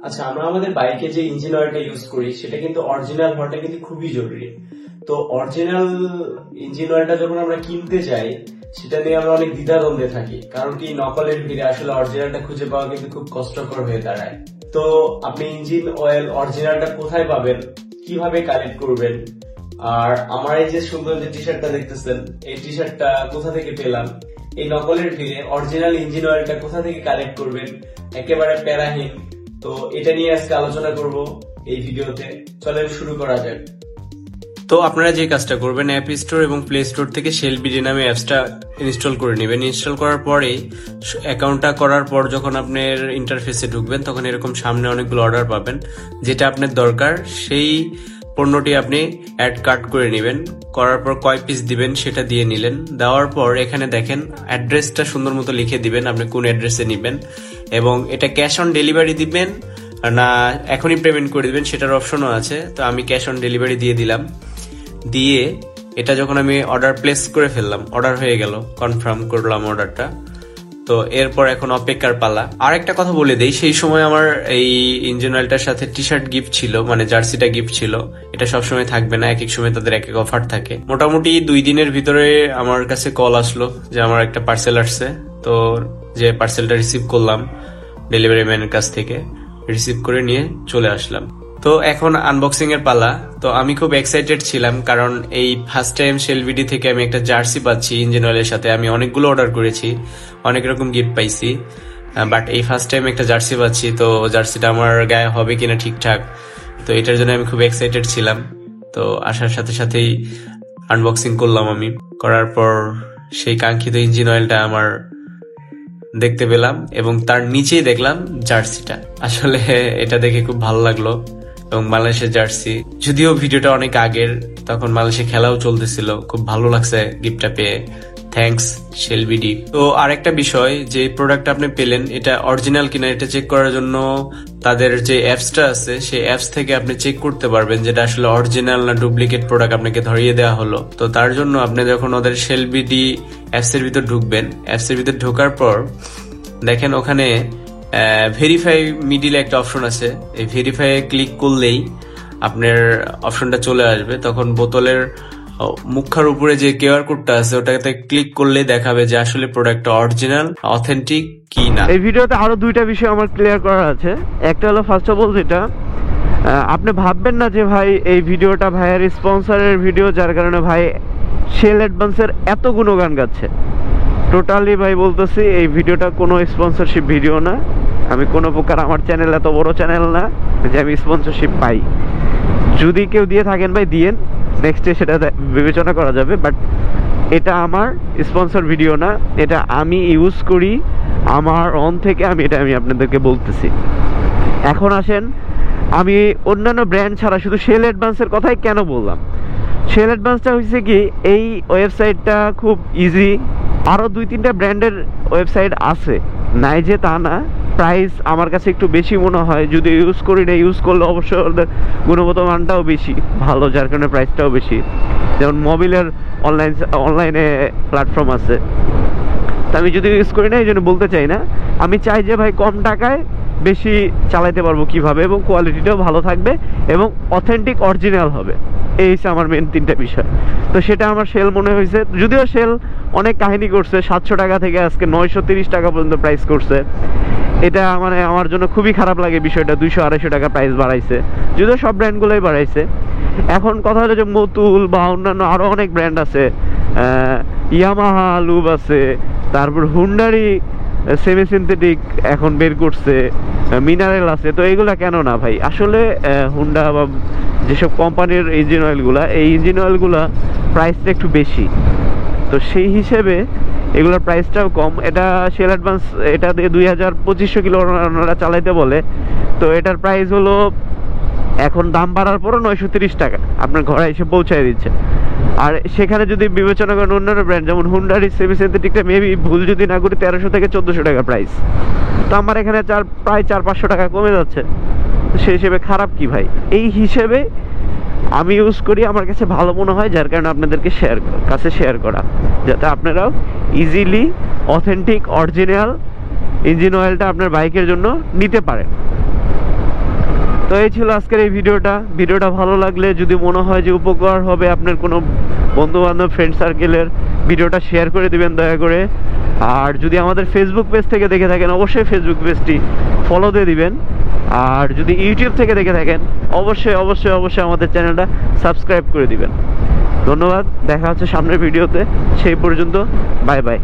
আচ্ছা, আমরা আমাদের বাইকে যে ইঞ্জিন অয়েলটা ইউজ করি সেটা কিন্তু অরিজিনাল হওয়াটা কিন্তু খুবই জরুরি। তো অরিজিনাল ইঞ্জিন অয়েলটা যখন আমরা কিনতে যাই সেটা নিয়ে আমরা অনেক দ্বিধাদ্বন্দ্বে থাকি, কারণ কি নকলের ভিড়ে আসলে অরিজিনালটা খুঁজে পাওয়া কিন্তু খুব কষ্টকর হয়ে দাঁড়ায়। তো আপনি ইঞ্জিন অয়েল অরিজিনালটা কোথায় পাবেন, কিভাবে কালেক্ট করবেন, আর আমার এই যে সুন্দর যে টি শার্টটা দেখতেছেন এই টি শার্টটা কোথা থেকে পেলাম, এই নকলের ভিড়ে অরিজিনাল ইঞ্জিন অয়েলটা কোথা থেকে কালেক্ট করবেন, একেবারে প্যারাহীন। তো এটা নিয়ে আজকে আলোচনা করব এই ভিডিওতে। চলেন শুরু করা যাক। তো আপনারা যে কাজটা করবেন, অ্যাপ স্টোর এবং প্লে স্টোর থেকে শেলবিডি নামে অ্যাপসটা ইনস্টল করে নেবেন। ইনস্টল করার পরে অ্যাকাউন্টটা করার পর যখন আপনার ইন্টারফেসে ঢুকবেন তখন এরকম সামনে অনেকগুলো অর্ডার পাবেন। যেটা আপনার দরকার সেই পণ্যটি আপনি অ্যাড কার্ট করে নেবেন। করার পর কয় পিস দিবেন সেটা দিয়ে নিলেন। দেওয়ার পর এখানে দেখেন অ্যাড্রেসটা সুন্দর মতো লিখে দিবেন আপনি কোন অ্যাড্রেসে নেবেন, এবং এটা ক্যাশ অন ডেলিভারি দিবেন না এখনই পেমেন্ট করে দিবেন সেটার অপশনও আছে। তো আমি ক্যাশ অন ডেলিভারি দিয়ে দিলাম। দিয়ে এটা যখন আমি অর্ডার প্লেস করে ফেললাম, অর্ডার হয়ে গেল, কনফার্ম করলাম অর্ডারটা। তো এরপর এখন অপেক্ষার পালা। আর একটা কথা বলে দেই, সেই সময় আমার এই ইঞ্জিন অয়েলটার সাথে টি শার্ট গিফট ছিল, মানে জার্সিটা গিফট ছিল। এটা সবসময় থাকবে না, এক এক সময় তাদের এক এক অফার থাকে। মোটামুটি 2 দিনের ভিতরে আমার কাছে কল আসলো যে আমার একটা পার্সেল আসছে। তো যে পার্সেলটা রিসিভ করলাম ডেলিভারি ম্যানের কাছ থেকে, রিসিভ করে নিয়ে চলে আসলাম। তো এখন আনবক্সিং এর পালা। তো আমি খুব এক্সাইটেড ছিলাম, কারণ এই ফার্স্ট টাইম শেলবিডি থেকে আমি একটা জার্সি পাচ্ছি ইঞ্জিন অয়েলের সাথে। আমি অনেকগুলো অর্ডার করেছি, অনেক রকম গিফট পাইছি, বাট এই ফার্স্ট টাইম একটা জার্সি পাচ্ছি। তো জার্সিটা আমার গায়ে হবে কিনা ঠিকঠাক, তো এটার জন্য আমি খুব এক্সাইটেড ছিলাম। তো আসার সাথে সাথেই আনবক্সিং করলাম আমি। করার পর সেই কাঙ্ক্ষিত ইঞ্জিন অয়েলটা আমার দেখতে পেলাম, এবং তার নিচেই দেখলাম জার্সিটা। আসলে এটা দেখে খুব ভালো লাগলো, এবং বাংলাদেশের জার্সি, যদিও ভিডিওটা অনেক আগের, তখন বাংলাদেশে খেলাও চলতেছিল। খুব ভালো লাগছে গিফটটা পেয়ে, থ্যাঙ্কস শেলবিডি। তো আরেকটা বিষয়, যে প্রোডাক্ট আপনি পেলেন এটা অরিজিনাল কিনা এটা চেক করার জন্য তাদের যে অ্যাপসটা আছে সেই অ্যাপস থেকে আপনি চেক করতে পারবেন যেটা আসলে অরিজিনাল না ডুপ্লিকেট প্রোডাক্ট আপনাকে ধরিয়ে দেওয়া হলো। তো তার জন্য আপনি যখন ওদের শেলবিডি অ্যাপসের ভিতর ঢুকবেন, অ্যাপসের ভিতর ঢোকার পর দেখেন ওখানে ভেরিফাই মিডিলে একটা অপশন আছে। এই ভেরিফাই ক্লিক করলেই আপনার অপশনটা চলে আসবে। তখন বোতলের মুখার উপরে যে কিউআর কোডটা আছে ওটাতে ক্লিক করলে দেখাবে যে আসলে প্রোডাক্টটা অরিজিনাল অথেন্টিক কি না। এই ভিডিওতে আরো 2টা বিষয় আমার ক্লিয়ার করার আছে। একটা হলো ফার্স্ট অফ অল, যেটা আপনি ভাববেন না যে ভাই এই ভিডিওটা ভাইয়ের স্পন্সরের ভিডিও, যার কারণে ভাই শেল অ্যাডভান্সের এত গুণগান গাচ্ছে। টোটালি ভাই বলতেছি এই ভিডিওটা কোনো স্পন্সরশিপ ভিডিও না। আমি কোনো প্রকার, আমার চ্যানেল এত বড় চ্যানেল না যে আমি স্পন্সরশিপ পাই। যদি কেউ দিয়ে থাকেন ভাই দিয়েন, নেক্সটে সেটা বিবেচনা করা যাবে। বাট এটা আমার স্পন্সর ভিডিও না, এটা আমি ইউজ করি আমার অন থেকে, আমি আপনাদেরকে বলতেছি। এখন আসেন, আমি অন্যান্য ব্র্যান্ড ছাড়া শুধু শেল অ্যাডভান্সের কথাই কেন বললাম। শেল অ্যাডভান্সটা হচ্ছে কি, এই ওয়েবসাইটটা খুব ইজি। আরও 2-3টা ব্র্যান্ডের ওয়েবসাইট আছে, নাই যে তা না। প্রাইস আমার কাছে একটু বেশি মনে হয়, যদি ইউজ করি না, ইউজ করলে অবশ্যই ওদের গুণগত মানটাও বেশি ভালো, যার কারণে প্রাইসটাও বেশি। যেমন মোবিলের অনলাইনে প্ল্যাটফর্ম আছে। তো আমি যদি ইউজ করি না এই জন্য বলতে চাই না, আমি চাই যে ভাই কম টাকায় বেশি চালাইতে পারবো কিভাবে, এবং কোয়ালিটিটাও ভালো থাকবে এবং অথেন্টিক অরিজিনাল হবে। এই হচ্ছে আমার মেন 3টা বিষয়। তো সেটা আমার শেল মনে হয়েছে। যদিও শেল অনেক কাহিনী করছে, 700 টাকা থেকে আজকে 930 টাকা পর্যন্ত প্রাইস করছে। এটা মানে আমার জন্য খুবই খারাপ লাগে বিষয়টা। 200-250 টাকা প্রাইস বাড়াইছে, যদিও সব ব্র্যান্ডগুলোই বাড়াইছে। এখন কথা হলো যে মতুল বা অন্যান্য আরও অনেক ব্র্যান্ড আছে, ইয়ামাহা লুব আছে, তারপর হুন্ডারি সেমি সিনথেটিক এখন বের করছে, মিনারেল আছে। তো এইগুলা কেন না ভাই, আসলে হুন্ডা বা যেসব কোম্পানির ইঞ্জিন অয়েলগুলা, এই ইঞ্জিন অয়েলগুলা প্রাইসটা একটু বেশি। তো সেই হিসেবে এগুলোর প্রাইসটাও কম। এটা শেল অ্যাডভান্স, এটা দিয়ে 2000-2500 কিলো ওনারা চালাইতে বলে। তো এটার প্রাইস হলো, এখন দাম বাড়ার পরও 930 টাকা আপনার ঘরে এসে পৌঁছায় দিচ্ছে। আর সেখানে যদি বিবেচনা করেন অন্যান্য ব্র্যান্ড যেমন হুন্ডারি সেমি সিনথেটিকটা মেবি ভুল যদি না করি 1300 থেকে 1400 টাকা প্রাইস। তো আমার এখানে প্রায় 400-500 টাকা কমে যাচ্ছে। তো সেই হিসেবে খারাপ কি ভাই? এই হিসেবে আমি ইউজ করি, আমার কাছে ভালো মনে হয়, যার কারণে আপনাদেরকে শেয়ার করা, যাতে আপনারাও ইজিলি অথেন্টিক অরিজিনাল ইঞ্জিন অয়েলটা আপনার বাইকের জন্য নিতে পারেন। তো এই ছিল আজকের এই ভিডিওটা ভালো লাগলে যদি মনে হয় যে উপকার হবে আপনার কোনো বন্ধু বান্ধব ফ্রেন্ড সার্কেলের, ভিডিওটা শেয়ার করে দিবেন দয়া করে। আর যদি আমাদের ফেসবুক পেজ থেকে দেখে থাকেন অবশ্যই ফেসবুক পেজটি ফলো দিয়ে দিবেন। আর যদি ইউটিউব থেকে দেখে থাকেন অবশ্যই অবশ্যই অবশ্যই আমাদের চ্যানেলটা সাবস্ক্রাইব করে দিবেন। ধন্যবাদ, দেখা হচ্ছে সামনের ভিডিওতে, সেই পর্যন্ত বাই বাই।